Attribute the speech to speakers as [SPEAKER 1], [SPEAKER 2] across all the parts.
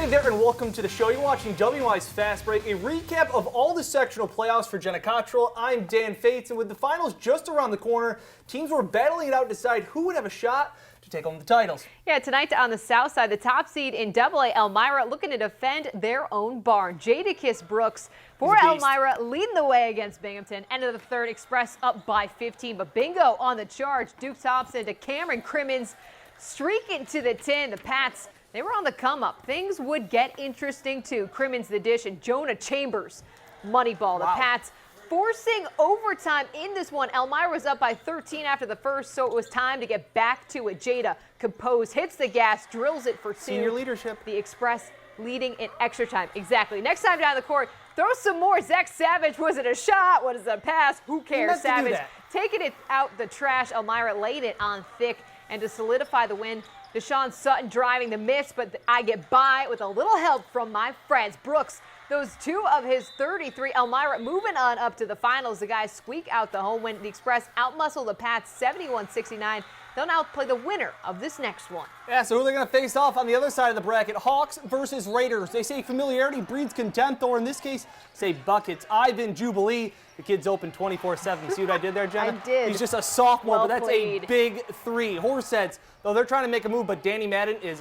[SPEAKER 1] Hey there and welcome to the show. You're watching WY's Fast Break, a recap of all the sectional playoffs for Jenna Cottrell. I'm Dan Fates, and with the finals just around the corner, teams were battling it out to decide who would have a shot to take home the titles.
[SPEAKER 2] Yeah, tonight on the south side, the top seed in AA, Elmira, looking to defend their own barn. Jadakiss Brooks for Elmira leading the way against Binghamton. End of the third, Express up by 15, but Bingo on the charge. Duke Thompson to Cameron Crimmins streaking to the 10. The Pats, they were on the come-up. Things would get interesting, too. Crimmins the dish and Jonah Chambers money ball. The Pats forcing overtime in this one. Elmira was up by 13 after the first, so it was time to get back to it. Jada, composed, hits the gas, drills it for two.
[SPEAKER 1] Senior leadership.
[SPEAKER 2] The Express leading in extra time. Exactly. Next time down the court, throw some more. Zach Savage, was it a shot? Was it a pass? Who cares? Savage taking it out the trash. Elmira laid it on thick, and to solidify the win, Deshaun Sutton driving the miss, but I get by with a little help from my friends. Brooks, those two of his 33. Elmira moving on up to the finals. The guys squeak out the home win. The Express outmuscle the Pats 71-69. They'll now play the winner of this next one.
[SPEAKER 1] Yeah, so who are they going to face off on the other side of the bracket? Hawks versus Raiders. They say familiarity breeds contempt, or in this case, say buckets. Ivan Jubilee, the kid's open 24/7. See what I did there, Jenna?
[SPEAKER 2] I did.
[SPEAKER 1] He's just a sophomore,
[SPEAKER 2] Well
[SPEAKER 1] but that's
[SPEAKER 2] played.
[SPEAKER 1] a big three. Horseheads, though they're trying to make a move, but Danny Madden is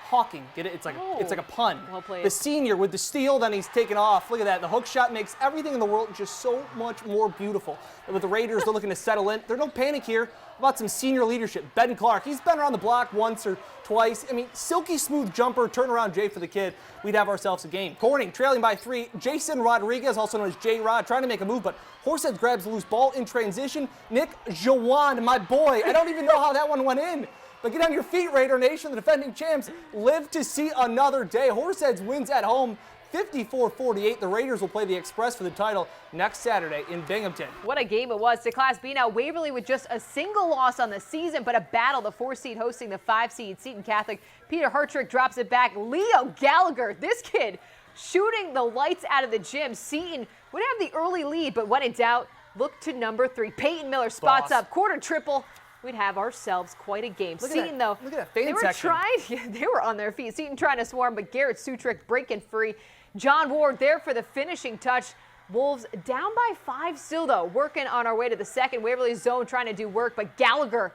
[SPEAKER 1] hawking. Get it? It's like a pun.
[SPEAKER 2] Well played.
[SPEAKER 1] The senior with the steal, then he's taken off. Look at that. The hook shot makes everything in the world just so much more beautiful. And with the Raiders, they're looking to settle in. There's no panic here. About some senior leadership. Ben Clark, he's been around the block once or twice. I mean, silky smooth jumper, turnaround J for the kid. We'd have ourselves a game. Corning trailing by 3. Jason Rodriguez, also known as J-Rod, trying to make a move, but Horsehead grabs the loose ball in transition. Nick Jawan, my boy. I don't even know how that one went in. But get on your feet, Raider Nation. The defending champs live to see another day. Horseheads wins at home 54-48. The Raiders will play the Express for the title next Saturday in Binghamton.
[SPEAKER 2] What a game it was. To Class B now, Waverly with just a single loss on the season, but a battle. The 4 seed hosting the 5 seed Seton Catholic. Peter Hertrick drops it back. Leo Gallagher, this kid shooting the lights out of the gym. Seton would have the early lead, but when in doubt, look to number 3. Peyton Miller spots up. Quarter triple. We'd have ourselves quite a game. Seton, though, they were trying, they were on their feet. Seton trying to swarm, but Garrett Sutrick breaking free. John Ward there for the finishing touch. Wolves down by 5 still, though. Working on our way to the second. Waverly zone trying to do work, but Gallagher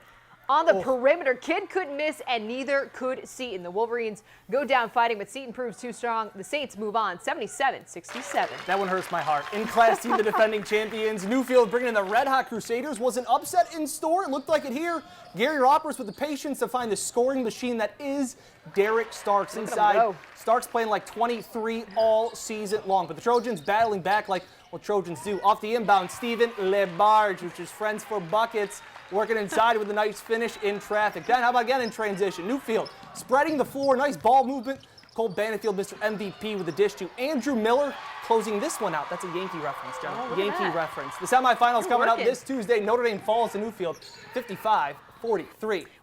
[SPEAKER 2] on the perimeter. Kid couldn't miss, and neither could Seton. The Wolverines go down fighting, but Seton proves too strong. The Saints move on 77-67.
[SPEAKER 1] That one hurts my heart. In Class C, the defending champions. Newfield bringing in the Red Hot Crusaders. Was an upset in store. It looked like it here. Gary Roppers with the patience to find the scoring machine that is Derek Starks inside. Starks playing like 23 all season long. But the Trojans battling back like what Trojans do. Off the inbound, Steven LeBarge, which is friends for buckets, working inside with a nice finish in traffic. Then how about again in transition? Newfield spreading the floor. Nice ball movement. Cole Banfield, Mr. MVP with the dish to Andrew Miller, closing this one out. That's a Yankee reference, John. Yankee reference. The semifinals coming up this Tuesday. Notre Dame falls to Newfield 55-43.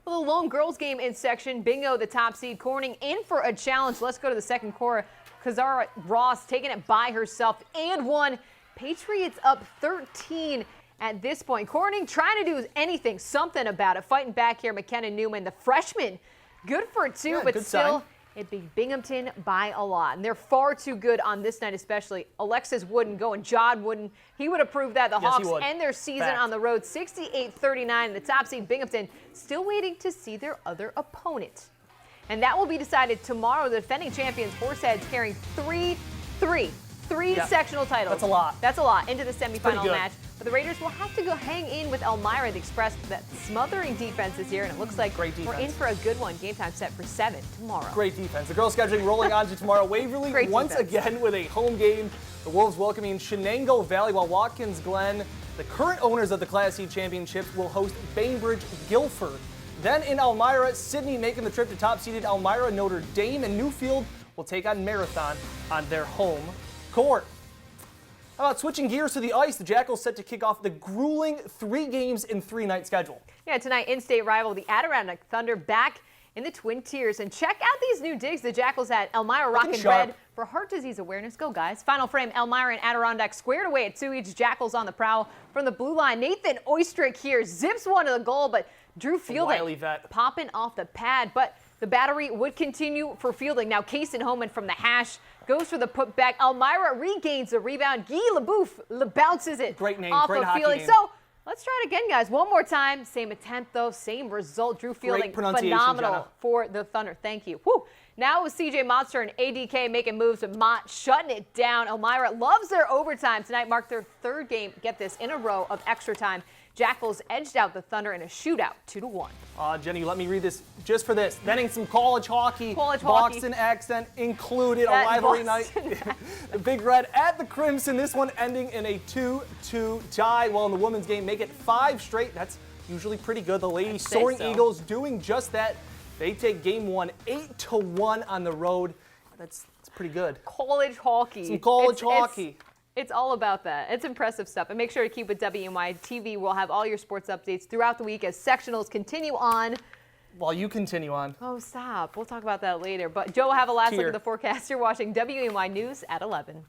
[SPEAKER 2] Well, the lone girls game in section. Bingo, the top seed. Corning in for a challenge. Let's go to the second quarter. Kazara Ross taking it by herself and one. Patriots up 13 at this point. Corning trying to do anything, something about it. Fighting back here, McKenna Newman, the freshman. Good for 2, but still, it'd be Binghamton by a lot. And they're far too good on this night especially. Alexis Wooden going, John Wooden. He would approve that. The Hawks end their season on the road 68-39. The top seed Binghamton still waiting to see their other opponent. And that will be decided tomorrow. The defending champions, Horseheads, carrying three sectional titles.
[SPEAKER 1] That's a lot.
[SPEAKER 2] That's a lot into the semifinal match. But the Raiders will have to go hang in with Elmira. The Express, that smothering defense is here, and it looks like we're in for a good one. Game time set for 7 tomorrow.
[SPEAKER 1] Great defense. The girls scheduling rolling on to tomorrow. Waverly once again with a home game. The Wolves welcoming Shenango Valley, while Watkins Glen, the current owners of the Class C championships, will host Bainbridge Guilford. Then in Elmira, Sydney making the trip to top-seeded Elmira. Notre Dame and Newfield will take on Marathon on their home court. How about switching gears to the ice? The Jackals set to kick off the grueling 3 games in 3-night schedule.
[SPEAKER 2] Yeah, tonight in-state rival, the Adirondack Thunder, back in the Twin Tiers. And check out these new digs the Jackals at Elmira rocking red for heart disease awareness. Go, guys. Final frame, Elmira and Adirondack squared away at 2 each. Jackals on the prowl from the blue line. Nathan Oystrick here zips one to the goal, but Drew
[SPEAKER 1] wily
[SPEAKER 2] Fielding
[SPEAKER 1] vet.
[SPEAKER 2] popping off the pad, but the battery would continue for Fielding. Now Kason Homan from the hash goes for the putback. Elmira regains the rebound. Guy LeBouf bounces it
[SPEAKER 1] Great name,
[SPEAKER 2] off
[SPEAKER 1] great
[SPEAKER 2] of
[SPEAKER 1] hockey
[SPEAKER 2] Fielding.
[SPEAKER 1] name.
[SPEAKER 2] So let's try it again, guys. One more time. Same attempt, though. Same result. Drew Fielding,
[SPEAKER 1] pronunciation,
[SPEAKER 2] phenomenal
[SPEAKER 1] Jenna.
[SPEAKER 2] for the Thunder. Thank you. Whew. Now with CJ Monster and ADK making moves, but Mott shutting it down. Elmira loves their overtime tonight. Marked their third game, get this, in a row of extra time. Jackals edged out the Thunder in a shootout, 2-1.
[SPEAKER 1] Jenny, let me read this just for this. Then some college hockey,
[SPEAKER 2] College hockey.
[SPEAKER 1] Boston accent included,
[SPEAKER 2] That
[SPEAKER 1] a rivalry
[SPEAKER 2] Boston
[SPEAKER 1] night. The Big Red at the Crimson, this one ending in a 2-2 tie. While in the women's game, make it 5 straight. That's usually pretty good. The ladies,
[SPEAKER 2] I'd say
[SPEAKER 1] Soaring
[SPEAKER 2] so.
[SPEAKER 1] Eagles, doing just that. They take game 1, 8-1 on the road. That's pretty good.
[SPEAKER 2] College hockey.
[SPEAKER 1] Some college hockey.
[SPEAKER 2] It's all about that. It's impressive stuff. And make sure to keep with WNY TV. We'll have all your sports updates throughout the week as sectionals continue on.
[SPEAKER 1] While you continue on.
[SPEAKER 2] Oh, stop. We'll talk about that later. But Joe will have a last look
[SPEAKER 1] Here.
[SPEAKER 2] at the forecast. You're watching WNY News at 11.